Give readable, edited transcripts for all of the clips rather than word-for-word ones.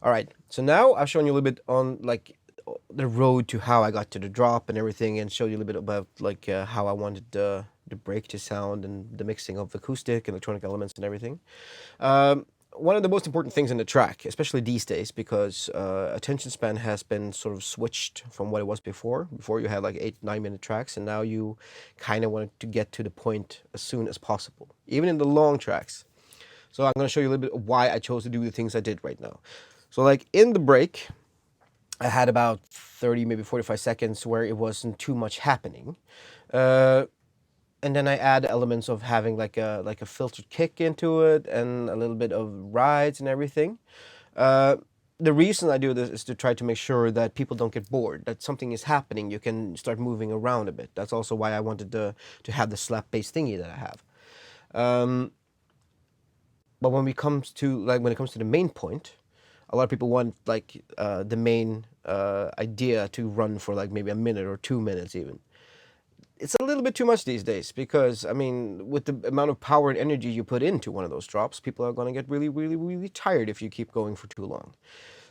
All right, so now I've shown you a little bit on like the road to how I got to the drop and everything, and showed you a little bit about like how I wanted the break to sound and the mixing of acoustic and electronic elements and everything. One of the most important things in the track, especially these days, because attention span has been sort of switched from what it was before. Before you had like 8, 9 minute tracks, and now you kind of want to get to the point as soon as possible, even in the long tracks. So I'm going to show you a little bit of why I chose to do the things I did right now. So like in the break, I had about 30, maybe 45 seconds where it wasn't too much happening. And then I add elements of having like a filtered kick into it and a little bit of rides and everything. The reason I do this is to try to make sure that people don't get bored, that something is happening, you can start moving around a bit. That's also why I wanted to have the slap bass thingy that I have. But when it comes to the main point, a lot of people want like the main idea to run for like maybe a minute or 2 minutes even. It's a little bit too much these days because, I mean, with the amount of power and energy you put into one of those drops, people are going to get really, really, really tired if you keep going for too long.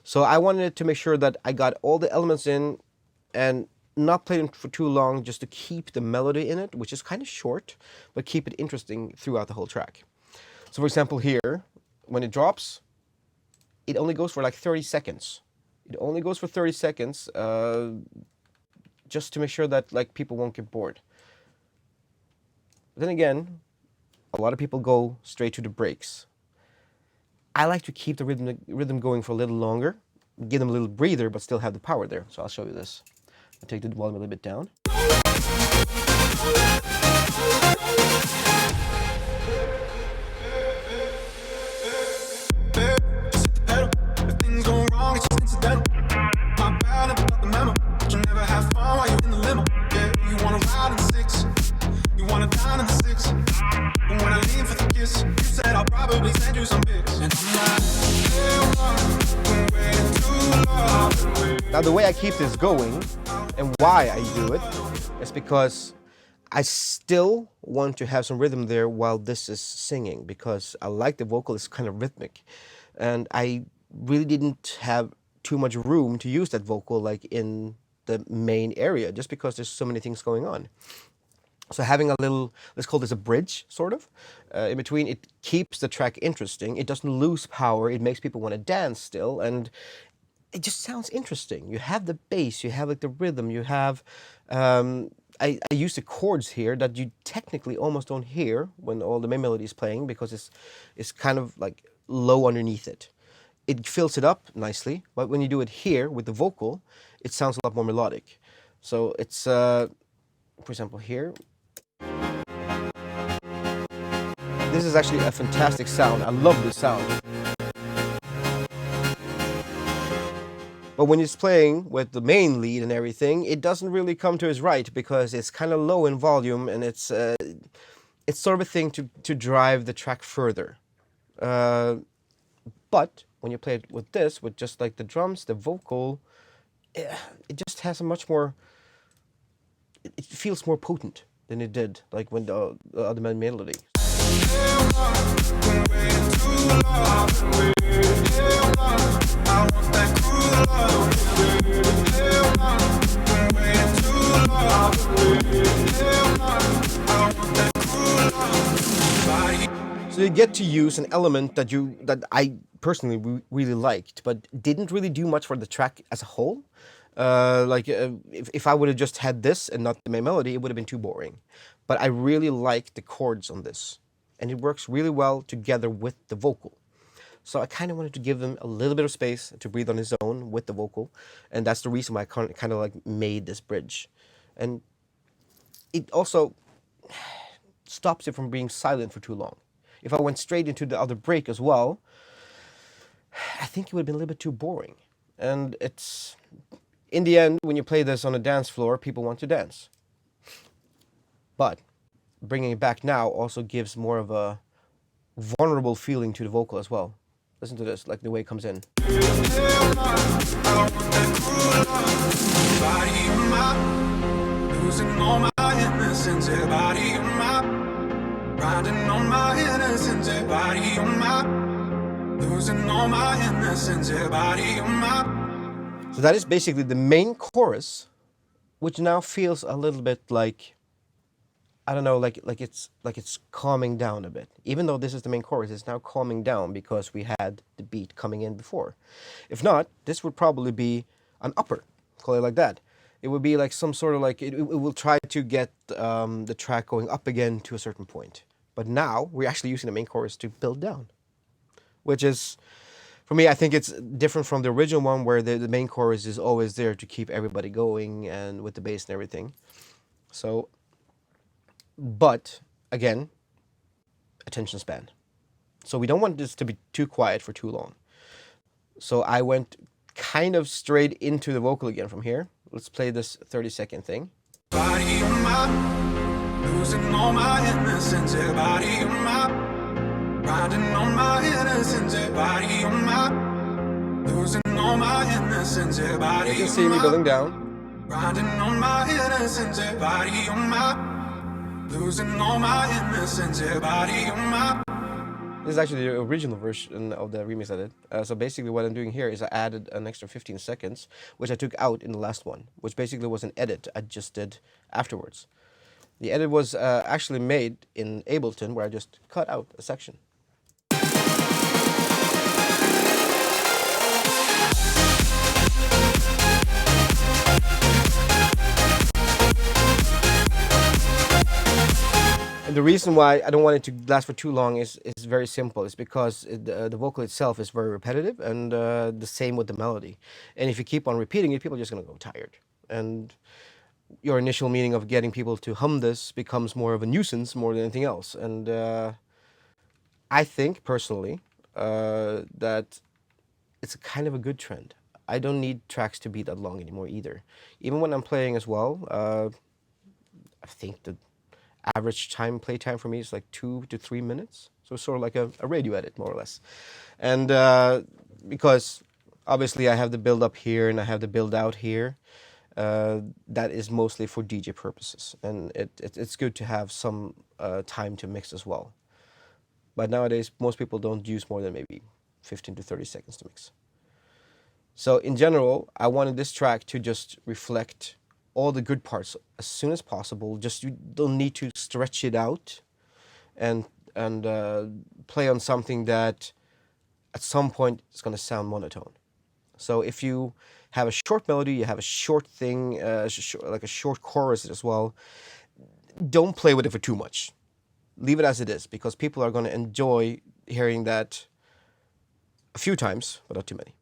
So I wanted to make sure that I got all the elements in and not play them for too long, just to keep the melody in it, which is kind of short, but keep it interesting throughout the whole track. So for example here, when it drops, it only goes for like 30 seconds. It only goes for 30 seconds. Just to make sure that like people won't get bored. But then again, a lot of people go straight to the breaks. I like to keep the rhythm going for a little longer, give them a little breather, but still have the power there. So I'll show you this. I'll take the volume a little bit down. Now the way I keep this going and why I do it is because I still want to have some rhythm there while this is singing, because I like the vocal is kind of rhythmic, and I really didn't have too much room to use that vocal like in the main area, just because there's so many things going on. So having a little, let's call this a bridge, sort of, in between, it keeps the track interesting. It doesn't lose power. It makes people want to dance still, and it just sounds interesting. You have the bass, you have like the rhythm, you have, I use the chords here that you technically almost don't hear when all the main melody is playing, because it's kind of like low underneath it. It fills it up nicely, but when you do it here with the vocal, it sounds a lot more melodic. So it's, for example here, this is actually a fantastic sound. I love this sound. But when he's playing with the main lead and everything, it doesn't really come to his right, because it's kind of low in volume, and it's sort of a thing to drive the track further. But when you play it with this, with just like the drums, the vocal, it just has a much more, it feels more potent than it did like when the other main melody. So you get to use an element that I personally really liked, but didn't really do much for the track as a whole. If I would have just had this and not the main melody, it would have been too boring. But I really like the chords on this, and it works really well together with the vocal. So I kind of wanted to give them a little bit of space to breathe on his own with the vocal, and that's the reason why I kind of like made this bridge. And it also stops it from being silent for too long. If I went straight into the other break as well, I think it would have been a little bit too boring. And it's, in the end, when you play this on a dance floor, people want to dance. But bringing it back now also gives more of a vulnerable feeling to the vocal as well. Listen to this, like the way it comes in. Losing all my innocence, body on my, riding on my innocence, body on my, Losing all my innocence, your body on my. So that is basically the main chorus, which now feels a little bit like, I don't know, like it's calming down a bit. Even though this is the main chorus, it's now calming down because we had the beat coming in before. If not, this would probably be an upper, call it like that. It would be like some sort of like, it will try to get the track going up again to a certain point. But now we're actually using the main chorus to build down, which is, for me, I think it's different from the original one where the main chorus is always there to keep everybody going and with the bass and everything. So, but again, attention span. So we don't want this to be too quiet for too long. So I went kind of straight into the vocal again from here. Let's play this 30-second thing. Body on my, losing all my innocence, your body on my. Riding on my innocence, your body on my. Losing all my innocence, your body on my. You can see me building down. Riding on my innocence, your body on my. Losing all my innocence, your body on my. This is actually the original version of the remix I did. So basically what I'm doing here is I added an extra 15 seconds, which I took out in the last one, which basically was an edit I just did afterwards. The edit was actually made in Ableton, where I just cut out a section. And the reason why I don't want it to last for too long is very simple. It's because the vocal itself is very repetitive, and the same with the melody. And if you keep on repeating it, people are just going to go tired. And your initial meaning of getting people to hum this becomes more of a nuisance more than anything else. And I think, personally, that it's a kind of a good trend. I don't need tracks to be that long anymore either. Even when I'm playing as well, I think the average play time for me is like 2 to 3 minutes. So it's sort of like a radio edit, more or less. And because obviously I have the build up here and I have the build out here, that is mostly for DJ purposes. And it's good to have some time to mix as well. But nowadays, most people don't use more than maybe 15 to 30 seconds to mix. So in general, I wanted this track to just reflect all the good parts as soon as possible. Just, you don't need to stretch it out and play on something that at some point is going to sound monotone. So if you have a short melody, you have a short thing, like a short chorus as well, don't play with it for too much. Leave it as it is, because people are going to enjoy hearing that a few times, but not too many.